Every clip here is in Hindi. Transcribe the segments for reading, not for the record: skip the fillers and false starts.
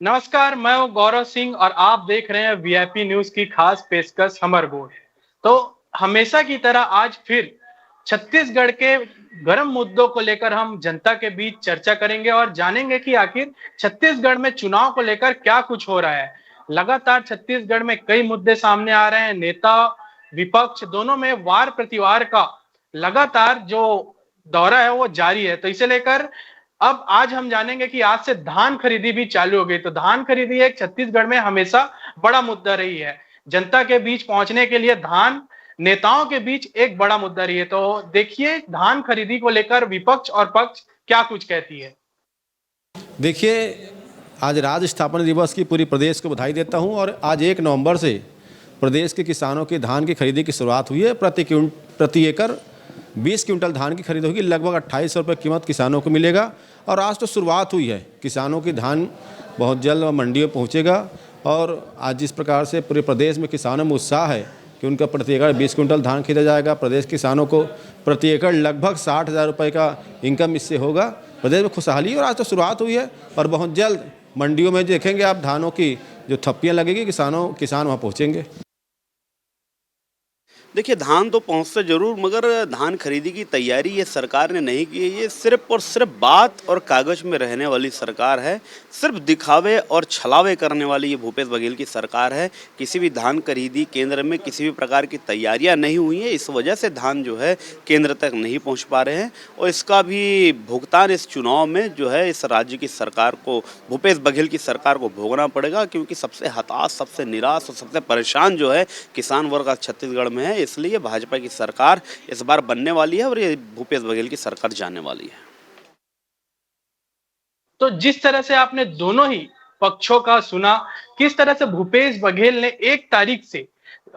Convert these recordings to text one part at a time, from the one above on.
नमस्कार, मैं हूँ गौरव सिंह और आप देख रहे हैं वीआईपी न्यूज की खास पेशकश हमर गोठ। तो हमेशा की तरह आज फिर छत्तीसगढ़ के गर्म मुद्दों को लेकर हम जनता के बीच चर्चा करेंगे और जानेंगे कि आखिर छत्तीसगढ़ में चुनाव को लेकर क्या कुछ हो रहा है। लगातार छत्तीसगढ़ में कई मुद्दे सामने आ रहे हैं। नेता विपक्ष दोनों में वार प्रतिवार का लगातार जो दौरा है वो जारी है। तो इसे लेकर अब आज हम जानेंगे कि आज से धान खरीदी भी चालू हो गई। तो धान खरीदी एक छत्तीसगढ़ में हमेशा बड़ा मुद्दा रही है। जनता के बीच पहुंचने के लिए धान नेताओं के बीच एक बड़ा मुद्दा रही है। तो देखिए धान खरीदी को लेकर विपक्ष और पक्ष क्या कुछ कहती है। देखिए, आज राज्य स्थापना दिवस की पूरी प्रदेश को बधाई देता हूं और आज 1 नवंबर से प्रदेश के किसानों की धान की खरीदी की शुरुआत हुई है। प्रति एकड़ 20 क्विंटल धान की खरीद होगी। लगभग 2800 रुपये कीमत किसानों को मिलेगा और आज तो शुरुआत हुई है। किसानों की धान बहुत जल्द मंडियों पहुंचेगा और आज जिस प्रकार से पूरे प्रदेश में किसानों में उत्साह है कि उनका प्रति एकड़ 20 क्विंटल धान खरीदा जाएगा। प्रदेश किसानों को प्रति एकड़ लगभग 60,000 रुपये का इनकम इससे होगा। प्रदेश में खुशहाली और आज तो शुरुआत हुई है और बहुत जल्द मंडियों में देखेंगे आप धानों की जो थप्पियाँ लगेगी, किसान वहाँ पहुँचेंगे। देखिए, धान तो पहुँचते ज़रूर, मगर धान खरीदी की तैयारी ये सरकार ने नहीं की है। ये सिर्फ और सिर्फ बात और कागज़ में रहने वाली सरकार है। सिर्फ दिखावे और छलावे करने वाली ये भूपेश बघेल की सरकार है। किसी भी धान खरीदी केंद्र में किसी भी प्रकार की तैयारियां नहीं हुई हैं। इस वजह से धान जो है केंद्र तक नहीं पहुंच पा रहे हैं और इसका भी भुगतान इस चुनाव में जो है इस राज्य की सरकार को, भूपेश बघेल की सरकार को भोगना पड़ेगा, क्योंकि सबसे हताश, सबसे निराश और सबसे परेशान जो है किसान वर्ग आज छत्तीसगढ़ में है। इसलिए भाजपा की सरकार इस बार बनने वाली है और ये भूपेश बघेल की सरकार जाने वाली है। तो जिस तरह से आपने दोनों ही पक्षों का सुना, किस तरह से भूपेश बघेल ने 1 तारीख से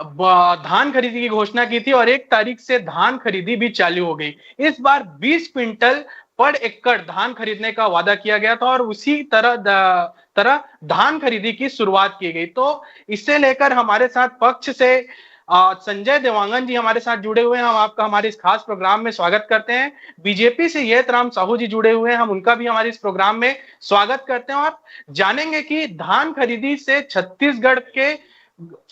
धान खरीदी की घोषणा की थी और 1 तारीख से धान खरीदी भी चालू हो गई। इस बार 20 क्विंटल पर एकड़ धान खरीदने का वादा किया गया था और उसी तरह धान खरीदी की शुरुआत की गई। तो इसे लेकर हमारे साथ पक्ष से संजय देवांगन जी हमारे साथ जुड़े हुए हैं। हम आपका हमारे इस खास प्रोग्राम में स्वागत करते हैं। बीजेपी से येतराम साहू जी जुड़े हुए हैं, हम उनका भी हमारे इस प्रोग्राम में स्वागत करते हैं और जानेंगे कि धान खरीदी से छत्तीसगढ़ के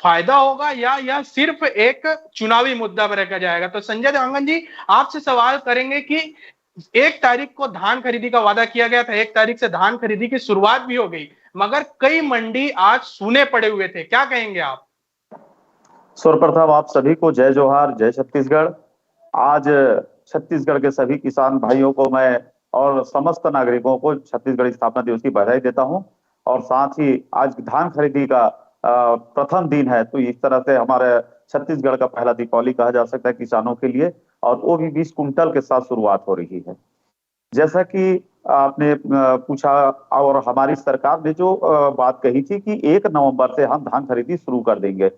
फायदा होगा या यह सिर्फ एक चुनावी मुद्दा पर रखा जाएगा। तो संजय देवांगन जी, आपसे सवाल करेंगे कि 1 तारीख को धान खरीदी का वादा किया गया था, 1 तारीख से धान खरीदी की शुरुआत भी हो गई, मगर कई मंडी आज सूने पड़े हुए थे, क्या कहेंगे आप। सर्वप्रथम आप सभी को जय जोहार, जय छत्तीसगढ़। आज छत्तीसगढ़ के सभी किसान भाइयों को मैं और समस्त नागरिकों को छत्तीसगढ़ स्थापना दिवस की बधाई देता हूं और साथ ही आज धान खरीदी का प्रथम दिन है, तो इस तरह से हमारे छत्तीसगढ़ का पहला दीपावली कहा जा सकता है किसानों के लिए, और वो भी 20 कुंटल के साथ शुरुआत हो रही है। जैसा कि आपने पूछा और हमारी सरकार ने जो बात कही थी कि 1 नवंबर से हम धान खरीदी शुरू कर देंगे।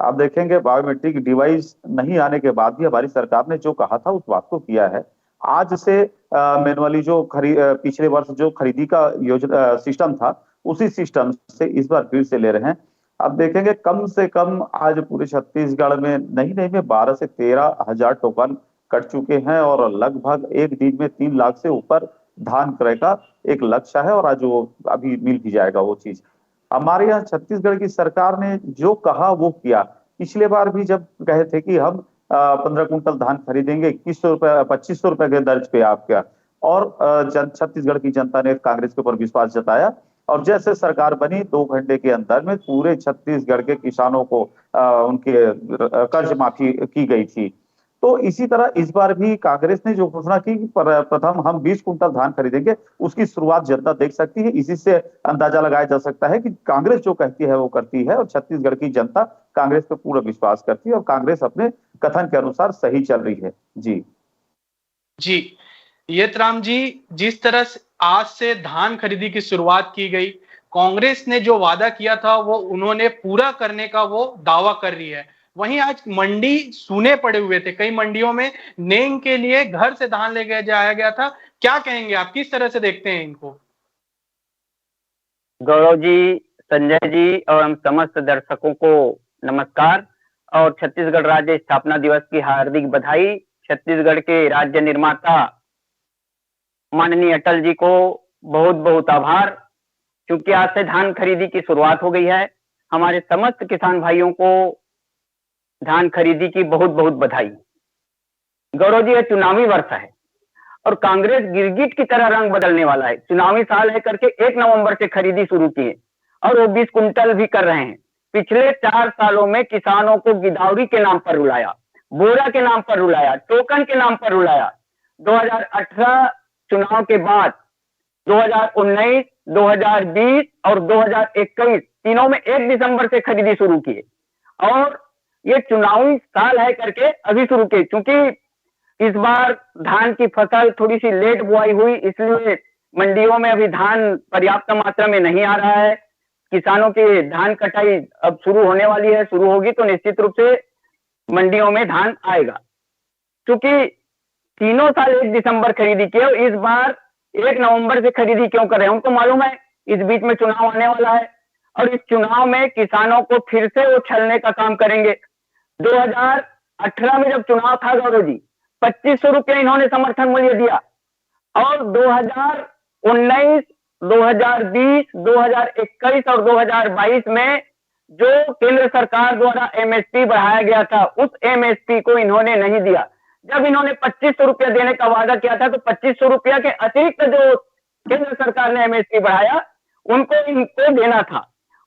आप देखेंगे बायोमेट्रिक डिवाइस नहीं आने के बाद भी हमारी सरकार ने जो कहा था उस बात को किया है। आज से मैनुअली जो पिछले वर्ष जो खरीदी का योजना सिस्टम था, उसी सिस्टम से इस बार फिर से ले रहे हैं। आप देखेंगे कम से कम आज पूरे छत्तीसगढ़ में नहीं में 12 से 13 हजार टोकन कट चुके हैं और लगभग एक दिन में 3 लाख से ऊपर धान क्रय का एक लक्ष्य है और आज वो अभी मिल भी जाएगा वो चीज। हमारे यहाँ छत्तीसगढ़ की सरकार ने जो कहा वो किया। पिछले बार भी जब कहे थे कि हम 15 कुंटल धान खरीदेंगे 2100 रुपए 2500 रुपए के दर्ज पे आप क्या, और छत्तीसगढ़ की जनता ने कांग्रेस के ऊपर विश्वास जताया और जैसे सरकार बनी 2 घंटे के अंदर में पूरे छत्तीसगढ़ के किसानों को उनके कर्ज माफी की गई थी। तो इसी तरह इस बार भी कांग्रेस ने जो घोषणा की कि प्रथम हम 20 कुंटल धान खरीदेंगे, उसकी शुरुआत जनता देख सकती है। इसी से अंदाजा लगाया जा सकता है कि कांग्रेस जो कहती है वो करती है और छत्तीसगढ़ की जनता कांग्रेस पे पूरा विश्वास करती है और कांग्रेस अपने कथन के अनुसार सही चल रही है। जी, येतराम जी, जिस तरह से आज से धान खरीदी की शुरुआत की गई, कांग्रेस ने जो वादा किया था वो उन्होंने पूरा करने का वो दावा कर रही है। वहीं आज मंडी सूने पड़े हुए थे, कई मंडियों में नेंग के लिए घर से धान ले जाया गया था। क्या कहेंगे आप, किस तरह से देखते हैं इनको। गौरव जी, संजय जी और हम समस्त दर्शकों को नमस्कार और छत्तीसगढ़ राज्य स्थापना दिवस की हार्दिक बधाई। छत्तीसगढ़ के राज्य निर्माता माननीय अटल जी को बहुत बहुत आभार क्योंकि आज से धान खरीदी की शुरुआत हो गई है। हमारे समस्त किसान भाइयों को धान खरीदी की बहुत बहुत बधाई। गौरव जी, यह चुनावी वर्ष है और कांग्रेस गिरगिट की तरह रंग बदलने वाला है। चुनावी साल है करके 1 नवंबर से खरीदी शुरू की है और वो 20 कुंटल भी कर रहे हैं। पिछले 4 सालों में किसानों को गिदावरी के नाम पर रुलाया, बोरा के नाम पर रुलाया, टोकन के नाम पर रुलाया। 2018 चुनाव के बाद 2019, 2020 और 2021 तीनों में 1 दिसंबर से खरीदी शुरू की और ये चुनावी साल है करके अभी शुरू की। क्योंकि इस बार धान की फसल थोड़ी सी लेट बुआई हुई, इसलिए मंडियों में अभी धान पर्याप्त मात्रा में नहीं आ रहा है। किसानों की धान कटाई अब शुरू होने वाली है, शुरू होगी तो निश्चित रूप से मंडियों में धान आएगा। क्योंकि तीनों साल 1 दिसंबर खरीदी की, इस बार 1 नवंबर से खरीदी क्यों कर रहे हैं? उनको मालूम है इस बीच में चुनाव आने वाला है और इस चुनाव में किसानों को फिर से वो छलने का काम करेंगे। 2018 में जब चुनाव था गौरव जी, 2500 रुपये इन्होंने समर्थन मूल्य दिया और 2019, 2020, 2021 और 2022 में जो केंद्र सरकार द्वारा एमएसपी बढ़ाया गया था, उस एमएसपी को इन्होंने नहीं दिया। जब इन्होंने 2500 रुपया देने का वादा किया था तो 2500 रुपया के अतिरिक्त जो केंद्र सरकार ने एमएसपी बढ़ाया उनको इनको देना था,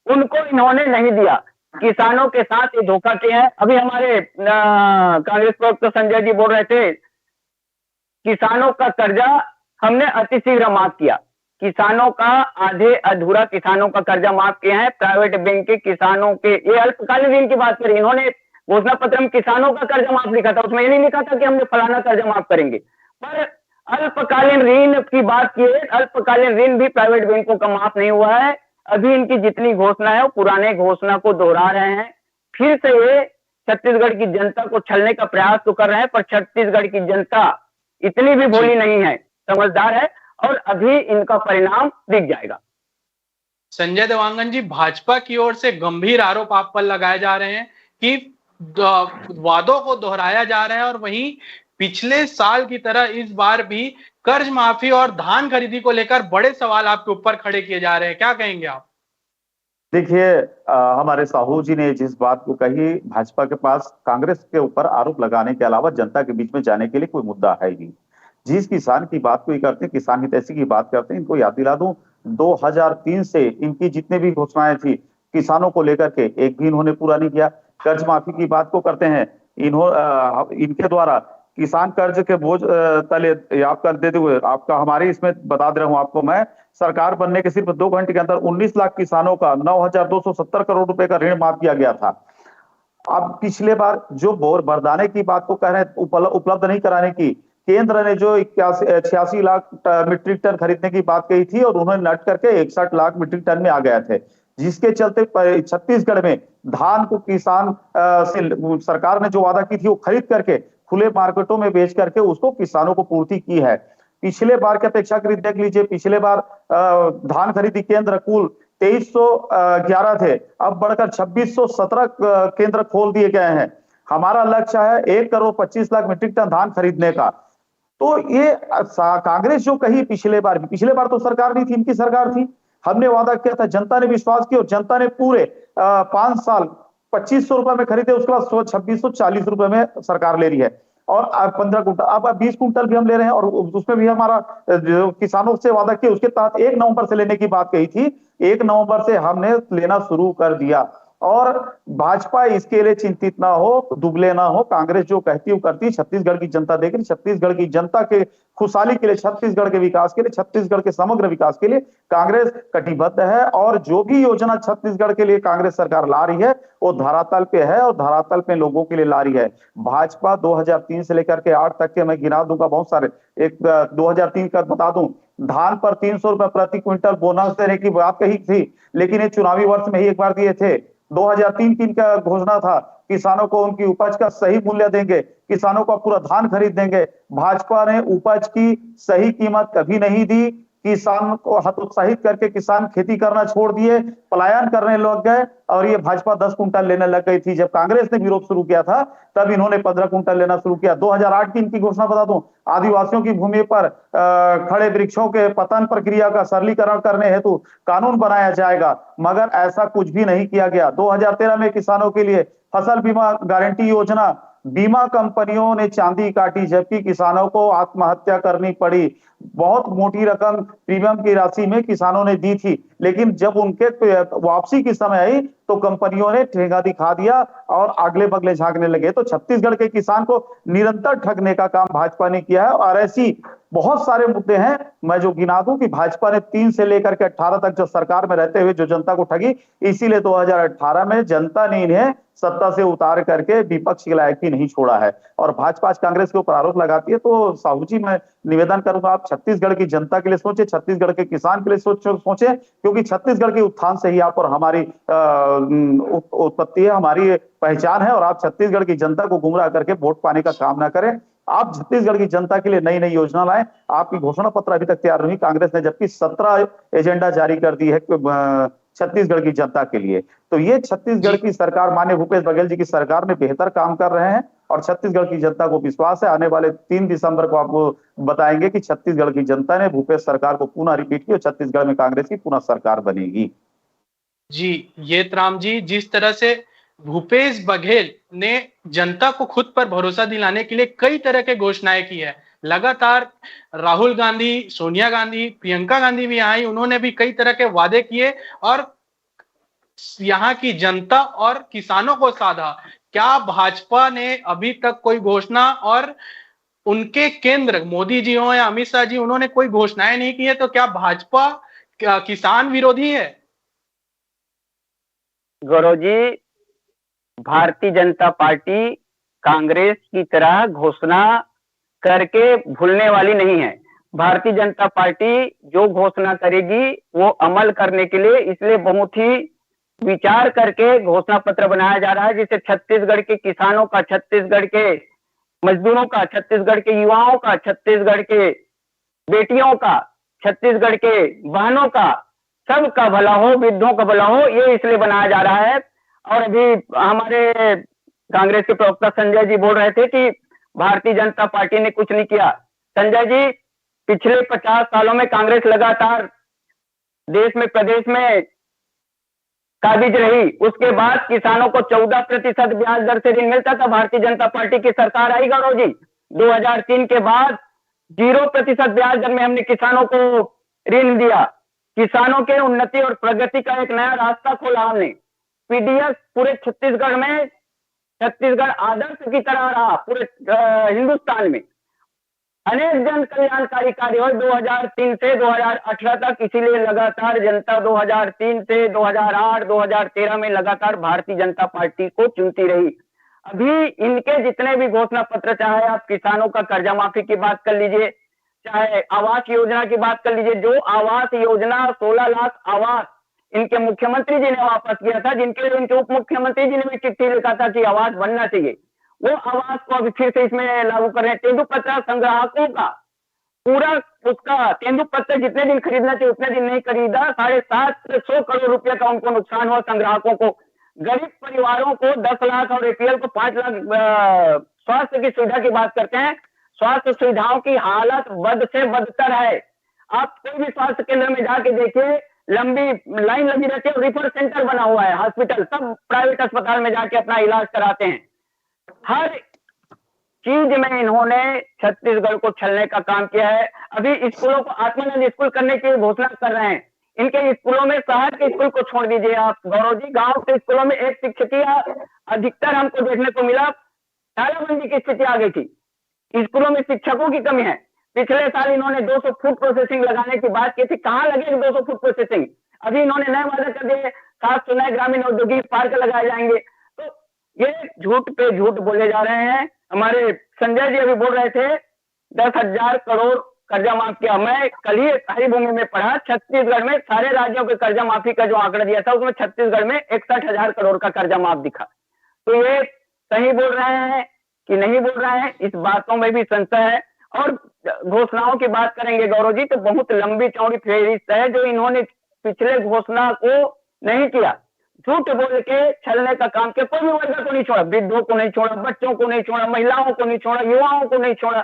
उनको इन्होंने नहीं दिया। किसानों के साथ ये धोखा किया है। अभी हमारे कांग्रेस प्रवक्ता तो संजय जी बोल रहे थे, किसानों का कर्जा हमने अतिशीघ्र माफ किया। किसानों का आधे अधूरा किसानों का कर्जा माफ किया है। प्राइवेट बैंक के किसानों के, ये अल्पकालीन ऋण की बात करें, इन्होंने घोषणा पत्र में किसानों का कर्जा माफ लिखा था, उसमें ये नहीं लिखा था कि हमने फलाना कर्जा माफ करेंगे, पर अल्पकालीन ऋण की बात की है। अल्पकालीन ऋण भी प्राइवेट बैंकों का माफ नहीं हुआ है। अभी इनकी जितनी घोषणा है वो पुराने घोषणा को दोहरा रहे हैं। फिर से ये छत्तीसगढ़ की जनता को छलने का प्रयास तो कर रहे हैं, पर छत्तीसगढ़ की जनता इतनी भी भोली नहीं है, समझदार है और अभी इनका परिणाम दिख जाएगा। संजय देवांगन जी, भाजपा की ओर से गंभीर आरोप आप पर लगाए जा रहे हैं कि वादों को दोहराया जा रहा है और वहीं पिछले साल की तरह इस बार भी कर्ज माफी और धान खरीदी को लेकर बड़े सवाल आपके ऊपर खड़े किए जा रहे हैं, क्या कहेंगे आप? देखिए, हमारे साहू जी ने जिस बात को कही, भाजपा के पास कांग्रेस के ऊपर आरोप लगाने के अलावा जनता के बीच में जाने के लिए कोई मुद्दा है ही नहीं। जिस किसान की बात को करते हैं, किसान हितैषी की बात करते हैं, इनको याद दिला दूं, 2003 से इनकी जितने भी घोषणाएं थी किसानों को लेकर के, एक भी इन्होंने पूरा नहीं किया। कर्ज माफी की बात को करते हैं, इनके द्वारा किसान कर्ज के बोझ तले याद कर देते हुए आपका, हमारे इसमें बता दे रहा हूं आपको मैं, सरकार बनने के सिर्फ 2 घंटे के अंदर 19 लाख किसानों का 9,270 करोड़ रुपए का ऋण माफ किया गया था। अब पिछले बार जो बोर बरदाने की बात को कह रहे हैं, उपलब्ध नहीं कराने की, केंद्र ने जो 86 लाख मीट्रिक टन खरीदने की बात कही थी और उन्होंने नट करके 61 लाख मीट्रिक टन में आ गए थे, जिसके चलते छत्तीसगढ़ में धान को किसान से सरकार ने जो वादा की थी वो खरीद करके खुले मार्केटों में बेच करके उसको किसानों को पूर्ति की है। पिछले बार की अपेक्षाकृत देख लीजिए, पिछले बार धान खरीदी केंद्र कुल 2311 थे, अब बढ़कर 2617 केंद्र खोल दिए गए हैं। हमारा लक्ष्य है 1,25,00,000 मीट्रिक टन धान खरीदने का। तो ये कांग्रेस जो कही पिछले बार तो सरकार नहीं थी, इनकी सरकार थी, हमने वादा किया था, जनता ने विश्वास किया और जनता ने पूरे 5 साल 2500 रुपए में खरीदे, उसके बाद 2640 रुपए में सरकार ले रही है और 15 कुंटल, अब 20 कुंटल भी हम ले रहे हैं और उसमें भी हमारा जो किसानों से वादा किया उसके तहत 1 नवंबर से लेने की बात कही थी, 1 नवंबर से हमने लेना शुरू कर दिया। और भाजपा इसके लिए चिंतित ना हो, दुबले ना हो, कांग्रेस जो कहती है वो करती है। छत्तीसगढ़ की जनता देख रही, छत्तीसगढ़ की जनता के खुशहाली के लिए, छत्तीसगढ़ के विकास के लिए, छत्तीसगढ़ के समग्र विकास के लिए कांग्रेस कटिबद्ध है और जो भी योजना छत्तीसगढ़ के लिए कांग्रेस सरकार ला रही है वो धरातल पे है और धरातल पे लोगों के लिए ला रही है। भाजपा 2003 से लेकर के 8 तक के मैं गिना दूंगा बहुत सारे, एक 2003 का बता दूं, धान पर 300 रुपए प्रति क्विंटल बोनस देने की बात कही थी, लेकिन ये चुनावी वर्ष में ही एक बार दिए थे। 2003 की इनका घोषणा था, किसानों को उनकी उपज का सही मूल्य देंगे, किसानों का पूरा धान खरीद देंगे। भाजपा ने उपज की सही कीमत कभी नहीं दी, किसान को हतोत्साहित करके किसान खेती करना छोड़ दिए, पलायन करने लग गए और ये भाजपा 10 कुंटल लेने लग गई थी। जब कांग्रेस ने विरोध शुरू किया था तब इन्होंने 15 कुंटल लेना शुरू किया। 2008 की इनकी घोषणा बता दूं, आदिवासियों की भूमि पर खड़े वृक्षों के पतन प्रक्रिया का सरलीकरण करने हेतु कानून बनाया जाएगा, मगर ऐसा कुछ भी नहीं किया गया। 2013 में किसानों के लिए फसल बीमा गारंटी योजना, बीमा कंपनियों ने चांदी काटी जबकि किसानों को आत्महत्या करनी पड़ी। बहुत मोटी रकम प्रीमियम की राशि में किसानों ने दी थी, लेकिन जब उनके वापसी की समय आई तो कंपनियों ने ठेंगा दिखा दिया और अगले बगले झांकने लगे। तो छत्तीसगढ़ के किसान को निरंतर ठगने का काम भाजपा ने किया है और ऐसी बहुत सारे मुद्दे हैं। मैं जो गिना दूं कि भाजपा ने 3 से लेकर के 18 तक जो सरकार में रहते हुए जो जनता को ठगी, इसीलिए 2018 में जनता ने इन्हें सत्ता से उतार करके विपक्ष के लायक ही नहीं छोड़ा है। और भाजपा आज कांग्रेस के ऊपर आरोप लगाती है। तो साहू जी, मैं निवेदन करूंगा, आप छत्तीसगढ़ की जनता के लिए सोचे, छत्तीसगढ़ के किसान के लिए सोचे, क्योंकि छत्तीसगढ़ के उत्थान से ही आप और हमारी उत्पत्ति है, हमारी पहचान है। और आप छत्तीसगढ़ की जनता को गुमराह करके वोट पाने का काम ना करें। आप छत्तीसगढ़ की जनता के लिए नई नई योजना लाएं। आपकी घोषणा पत्र अभी तक तैयार नहीं, कांग्रेस ने जबकि 17 एजेंडा जारी कर दी है छत्तीसगढ़ की जनता के लिए। तो ये छत्तीसगढ़ की सरकार, माननीय भूपेश बघेल जी की सरकार में बेहतर काम कर रहे हैं और छत्तीसगढ़ की जनता को विश्वास है। आने वाले 3 दिसंबर को आपको बताएंगे कि छत्तीसगढ़ की जनता ने भूपेश सरकार को पुनः रिपीट की और छत्तीसगढ़ में कांग्रेस की पुनः सरकार बनेगी। जी, ये राम जी, जिस तरह से भूपेश बघेल ने जनता को खुद पर भरोसा दिलाने के लिए कई तरह के घोषणाएं की है। लगातार राहुल गांधी, सोनिया गांधी, प्रियंका गांधी भी आई, उन्होंने भी कई तरह के वादे किए और यहाँ की जनता और किसानों को साधा। क्या भाजपा ने अभी तक कोई घोषणा, और उनके केंद्र मोदी जी हो या अमित शाह जी, उन्होंने कोई घोषणाएं नहीं की है, तो क्या भाजपा किसान विरोधी है? गौरव जी, भारतीय जनता पार्टी कांग्रेस की तरह घोषणा करके भूलने वाली नहीं है। भारतीय जनता पार्टी जो घोषणा करेगी वो अमल करने के लिए, इसलिए बहुत ही विचार करके घोषणा पत्र बनाया जा रहा है, जिससे छत्तीसगढ़ के किसानों का, छत्तीसगढ़ के मजदूरों का, छत्तीसगढ़ के युवाओं का, छत्तीसगढ़ के बेटियों का, छत्तीसगढ़ के बहनों का, सबका भला हो, वृद्धों का भला हो, ये इसलिए बनाया जा रहा है। और अभी हमारे कांग्रेस के प्रवक्ता संजय जी बोल रहे थे कि भारतीय जनता पार्टी ने कुछ नहीं किया। संजय जी, पिछले 50 सालों में कांग्रेस लगातार देश में, प्रदेश में काबिज रही। उसके बाद किसानों को 14% ब्याज दर से ऋण मिलता था। भारतीय जनता पार्टी की सरकार आई गौरव जी, 2003 के बाद 0% ब्याज दर में हमने किसानों को ऋण दिया। किसानों के उन्नति और प्रगति का एक नया रास्ता खोला हमने। पीडीएस पूरे छत्तीसगढ़ में, छत्तीसगढ़ आदर्श की तरह रहा पूरे हिंदुस्तान में। अनेक जन कल्याणकारी कार्य हुए 2003 से 2018 तक, इसीलिए लगातार जनता 2003 से 2008, 2013 में लगातार भारतीय जनता पार्टी को चुनती रही। अभी इनके जितने भी घोषणा पत्र, चाहे आप किसानों का कर्जा माफी की बात कर लीजिए, चाहे आवास योजना की बात कर लीजिए, जो आवास योजना 16 लाख आवास इनके मुख्यमंत्री जी ने वापस किया था, जिनके लिए इनके उप मुख्यमंत्री जी ने भी चिट्ठी लिखा था कि आवास बनना चाहिए, वो आवास को अभी फिर से इसमें लागू कर रहे हैं। तेंदुपत्ता संग्राहकों का पूरा, उसका तेंदुपत्ता जितने दिन खरीदना चाहिए उतने दिन नहीं खरीदा। 750 करोड़ रुपए का उनको नुकसान हुआ संग्राहकों को। गरीब परिवारों को 10 लाख और एपीएल को 5 लाख। स्वास्थ्य की सुविधा की बात करते हैं, स्वास्थ्य सुविधाओं की हालत बद से बदतर है। आप कोई भी स्वास्थ्य केंद्र में जाके देखिए, लंबी लाइन लगी रहती है, रिफर सेंटर बना हुआ है, हॉस्पिटल, सब प्राइवेट अस्पताल में जाके अपना इलाज कराते हैं। हर चीज में इन्होंने छत्तीसगढ़ को छलने का काम किया है। अभी स्कूलों को आत्मानंद स्कूल करने की घोषणा कर रहे हैं। इनके स्कूलों में, शहर के स्कूल को छोड़ दीजिए आप गौरव जी, गांव के स्कूलों में एक शिक्षकिया अधिकतर हमको देखने को मिला। तालाबंदी की स्थिति आ गई थी, स्कूलों में शिक्षकों की कमी है। पिछले साल इन्होंने 200 फूड प्रोसेसिंग लगाने की बात की थी, कहाँ लगे 200 फूड प्रोसेसिंग? अभी इन्होंने नए वादे कर दिए, 700 नए ग्रामीण औद्योगिक पार्क लगाए जाएंगे। तो ये झूठ पे झूठ बोले जा रहे हैं। हमारे संजय जी अभी बोल रहे थे 10,000 करोड़ कर्जा माफ किया। मैं कल ही हरिभूमि में पढ़ा, छत्तीसगढ़ में सारे राज्यों के कर्जा माफी का जो आंकड़ा दिया था, उसमें छत्तीसगढ़ में 61,000 करोड़ का कर्जा माफ दिखा। तो ये सही बोल रहे हैं कि नहीं बोल रहे हैं, इस बातों में भी संशय है। और घोषणाओं की बात करेंगे गौरव जी, तो बहुत लंबी चौड़ी फेहरिस्त है जो इन्होंने पिछले घोषणा को नहीं किया। झूठ बोल के छलने का काम किया। कोई भी वर्ग को नहीं छोड़ा, वृद्धों को नहीं छोड़ा, बच्चों को नहीं छोड़ा, महिलाओं को नहीं छोड़ा, युवाओं को नहीं छोड़ा।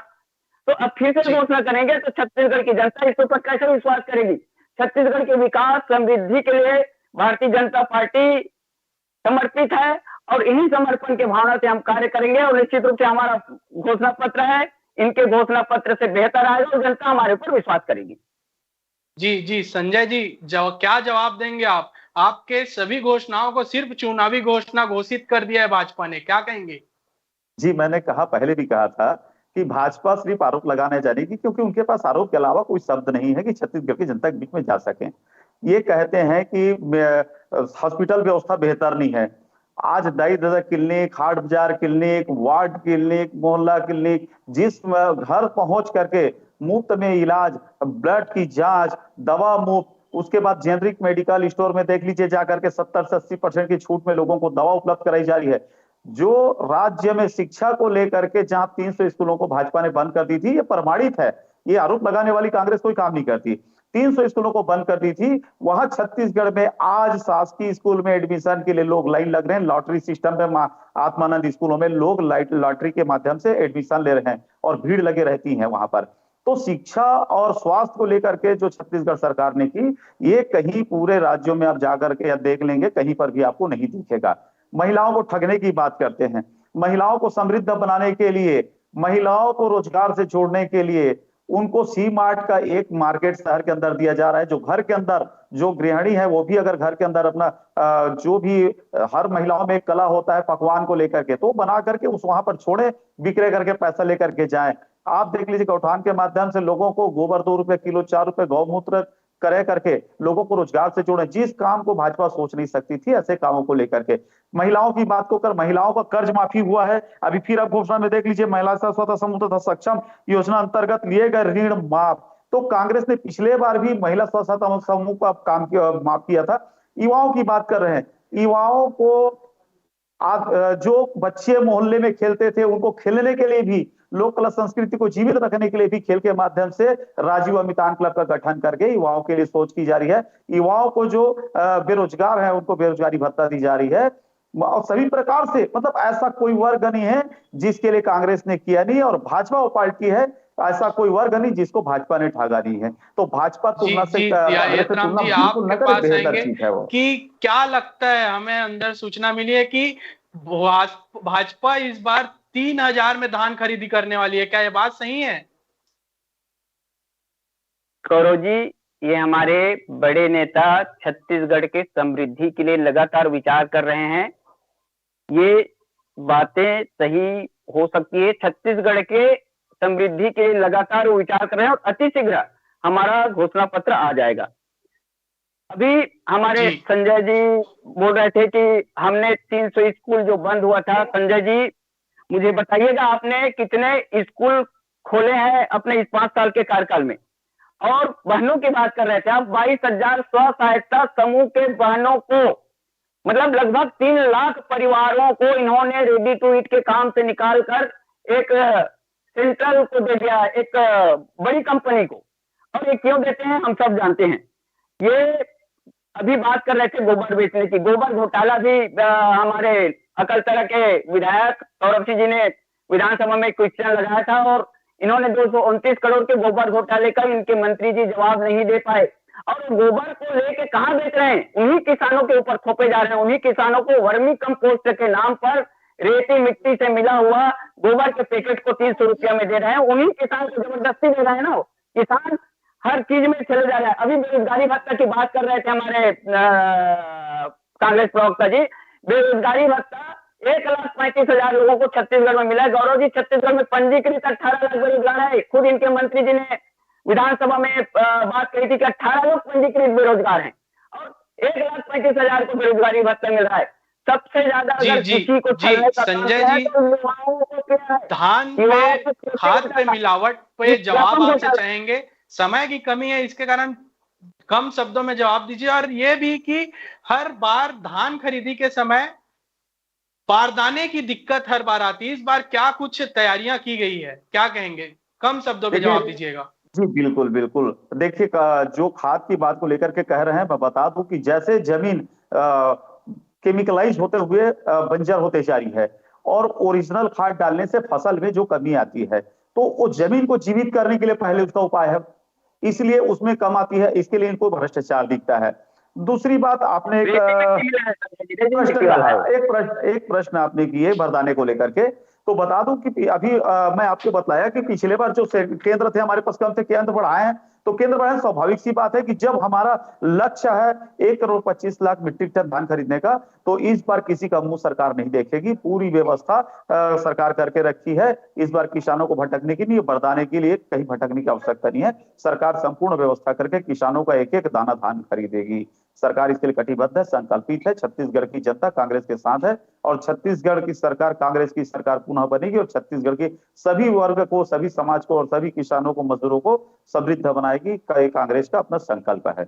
तो अब फिर से जी घोषणा करेंगे तो छत्तीसगढ़ की जनता इस पर कैसे विश्वास करेगी? छत्तीसगढ़ के विकास समृद्धि के लिए भारतीय जनता पार्टी समर्पित है और इन्हीं समर्पण के भावना से हम कार्य करेंगे और निश्चित रूप से हमारा घोषणा पत्र है, इनके घोषणा पत्र से बेहतर आएगा और जनता हमारे ऊपर विश्वास करेगी। जी जी संजय जी, क्या जवाब देंगे आप? आपके सभी घोषणाओं को सिर्फ चुनावी घोषणा घोषित कर दिया है भाजपा ने, क्या कहेंगे? जी, मैंने कहा, पहले भी कहा था कि भाजपा सिर्फ आरोप लगाने जानेगी, क्योंकि उनके पास आरोप के अलावा कोई शब्द नहीं है कि छत्तीसगढ़ की जनता के बीच में जा सके। ये कहते हैं कि हॉस्पिटल व्यवस्था बेहतर नहीं है। आज दाई दादा क्लिनिक, हाट बाजार क्लिनिक, वार्ड क्लिनिक, मोहल्ला क्लिनिक, जिस घर पहुंच करके मुफ्त में इलाज, ब्लड की जांच, दवा मुफ्त, उसके बाद जेनरिक मेडिकल स्टोर में देख लीजिए जाकर के 70 से 80% की छूट में लोगों को दवा उपलब्ध कराई जा रही है। जो राज्य में शिक्षा को लेकर के जहां 300 स्कूलों को भाजपा ने बंद कर दी थी, ये प्रमाणित है, ये आरोप लगाने वाली कांग्रेस कोई काम नहीं करती। 300 स्कूलों को बंद कर दी थी, वहां छत्तीसगढ़ में आज शासकीय स्कूल में एडमिशन के लिए लोग लाइन लग रहे हैं। लॉटरी सिस्टम में आत्मानंद स्कूलों में लोग लॉटरी के माध्यम से एडमिशन ले रहे हैं और भीड़ लगे रहती है वहां पर। तो शिक्षा और स्वास्थ्य को लेकर के जो छत्तीसगढ़ सरकार ने की, ये कहीं पूरे राज्यों में आप जाकर के या देख लेंगे, कहीं पर भी आपको नहीं दिखेगा। महिलाओं को ठगने की बात करते हैं, महिलाओं को समृद्ध बनाने के लिए, महिलाओं को रोजगार से जोड़ने के लिए उनको सी मार्ट का एक मार्केट शहर के अंदर दिया जा रहा है। जो घर के अंदर जो गृहिणी है वो भी अगर घर के अंदर अपना जो भी हर महिलाओं में एक कला होता है पकवान को लेकर के, तो बना करके उस वहां पर छोड़े, बिक्रे करके पैसा लेकर के जाए। आप देख लीजिए गौठान के माध्यम से लोगों को गोबर 2 रुपए किलो, 4 रुपए गौमूत्र करे करके लोगों को रोजगार से जोड़े। जिस काम को भाजपा सोच नहीं सकती थी, ऐसे कामों को लेकर के। महिलाओं की बात को कर, महिलाओं का कर्ज माफी हुआ है। अभी फिर आप घोषणा में देख लीजिए, महिला स्वतः समूह तथा सक्षम योजना अंतर्गत लिए गए ऋण माफ। तो कांग्रेस ने पिछले बार भी महिला स्वतः समूह का काम माफ किया था। युवाओं की बात कर रहे हैं, युवाओं को जो बच्चे मोहल्ले में खेलते थे उनको खेलने के लिए भी, लोक कला संस्कृति को जीवित रखने के लिए भी खेल के माध्यम से राजीव अमितान क्लब का गठन करके युवाओं के लिए सोच की जा रही है। युवाओं को जो बेरोजगार है उनको बेरोजगारी भत्ता दी जा रही है और सभी प्रकार से, मतलब ऐसा कोई वर्ग नहीं है जिसके लिए कांग्रेस ने किया नहीं, और भाजपा वो पार्टी है, ऐसा कोई वर्ग नहीं जिसको भाजपा ने ठगा नहीं है। तो भाजपा तुलना से यतराम जी आपके पास आएंगे कि क्या लगता है, हमें अंदर सूचना मिली है कि भाजपा इस बार 3000 में धान खरीदी करने वाली है, क्या ये बात सही है? गौरव जी, ये हमारे बड़े नेता छत्तीसगढ़ के समृद्धि के लिए लगातार विचार कर रहे हैं। ये बातें सही हो सकती है, छत्तीसगढ़ के समृद्धि के लिए लगातार विचार कर रहे हैं और अति शीघ्र हमारा घोषणा पत्र आ जाएगा। अभी हमारे संजय जी बोल रहे थे कि हमने 300 स्कूल जो बंद हुआ था, संजय जी मुझे बताइएगा आपने कितने स्कूल खोले हैं अपने इस 5 साल के कार्यकाल में? और बहनों की बात कर रहे थे आप, 22,000 स्व सहायता समूह के बहनों को, मतलब लगभग 3 लाख परिवारों को इन्होंने रेडी टू ईट के काम से निकाल कर एक सेंट्रल को दे दिया, एक बड़ी कंपनी को। और ये क्यों देते हैं हम सब जानते हैं। ये अभी बात कर रहे थे गोबर बेचने की, गोबर घोटाला भी हमारे अकलतरा के विधायक सौरभ सिंह जी ने विधानसभा में क्वेश्चन लगाया था और इन्होंने 229 करोड़ के गोबर घोटाले का इनके मंत्री जी जवाब नहीं दे पाए। और गोबर को लेके कहाँ बेच रहे हैं? उन्हीं किसानों के ऊपर थोपे जा रहे हैं। उन्हीं किसानों को वर्मी कंपोस्ट के नाम पर रेती मिट्टी से मिला हुआ गोबर के पैकेट को 300 रुपया में दे रहे हैं। उन्हीं किसान को जबरदस्ती दे रहे हैं ना, किसान हर चीज में चले जा रहा है। अभी बेरोजगारी भत्ता की बात कर रहे थे हमारे कांग्रेस प्रवक्ता जी, बेरोजगारी भत्ता 1,35,000 लोगों को छत्तीसगढ़ में मिला है। गौरव जी, छत्तीसगढ़ में पंजीकृत 18 लाख बेरोजगार है। खुद इनके मंत्री जी ने विधानसभा में बात कही थी कि 18 लोग पंजीकृत बेरोजगार हैं और 1,35,000 को बेरोजगारी भत्ता मिल रहा है। सबसे ज्यादा अगर किसी को संजय जी, धान में खाद पे मिलावट पे जवाब आपसे चाहेंगे। समय की कमी है, इसके कारण कम शब्दों में जवाब दीजिए। और ये भी कि हर बार धान खरीदी के समय बारदाने की दिक्कत हर बार आती है, इस बार क्या कुछ तैयारियां की गई है, क्या कहेंगे? कम शब्दों में जवाब दीजिएगा। जी बिल्कुल बिल्कुल। देखिए, जो खाद की बात को लेकर के कह रहे हैं, मैं बता दूं कि जैसे जमीन केमिकलाइज होते हुए बंजर होते जा रही है। और ओरिजिनल खाद डालने से फसल में जो कमी आती है, तो वो जमीन को जीवित करने के लिए पहले उसका उपाय है, इसलिए उसमें कम आती है, इसके लिए इनको भ्रष्टाचार दिखता है। दूसरी बात, आपने एक प्रश्न आपने किए बरदाने को लेकर के, तो बता दूं कि अभी मैं आपको बताया कि पिछले बार जो केंद्र थे हमारे पास कम थे, केंद्र बढ़ाए हैं, तो केंद्र बढ़ाए, स्वाभाविक सी बात है कि जब हमारा लक्ष्य है 1,25,00,000 मीट्रिक टन धान खरीदने का, तो इस बार किसी का मुंह सरकार नहीं देखेगी, पूरी व्यवस्था सरकार करके रखी है। इस बार किसानों को भटकने की नहीं, बरदाने के लिए कहीं भटकने की आवश्यकता नहीं है। सरकार संपूर्ण व्यवस्था करके किसानों का एक एक दाना धान खरीदेगी। सरकार इसके लिए कटिबद्ध है, संकल्पित है। छत्तीसगढ़ की जनता कांग्रेस के साथ है और छत्तीसगढ़ की सरकार कांग्रेस की सरकार पुनः बनेगी और छत्तीसगढ़ के सभी वर्ग को, सभी समाज को और सभी किसानों को, मजदूरों को समृद्ध बनाएगी, कांग्रेस का अपना संकल्प है।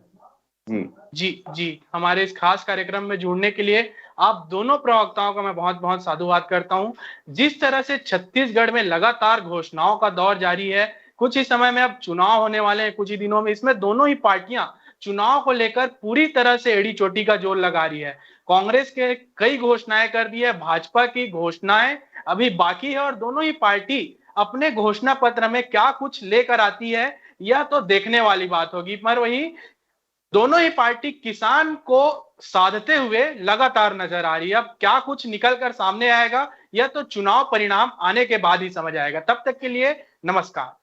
जी, हमारे इस खास कार्यक्रम में जुड़ने के लिए आप दोनों प्रवक्ताओं का मैं बहुत बहुत साधुवाद करता हूं। जिस तरह से छत्तीसगढ़ में लगातार घोषणाओं का दौर जारी है, कुछ ही समय में अब चुनाव होने वाले हैं, कुछ ही दिनों में, इसमें दोनों ही पार्टियां चुनाव को लेकर पूरी तरह से एड़ी चोटी का जोर लगा रही है। कांग्रेस के कई घोषणाएं कर दी है, भाजपा की घोषणाएं अभी बाकी है और दोनों ही पार्टी अपने घोषणा पत्र में क्या कुछ लेकर आती है यह तो देखने वाली बात होगी। पर वही दोनों ही पार्टी किसान को साधते हुए लगातार नजर आ रही है। अब क्या कुछ निकल कर सामने आएगा यह तो चुनाव परिणाम आने के बाद ही समझ आएगा। तब तक के लिए नमस्कार।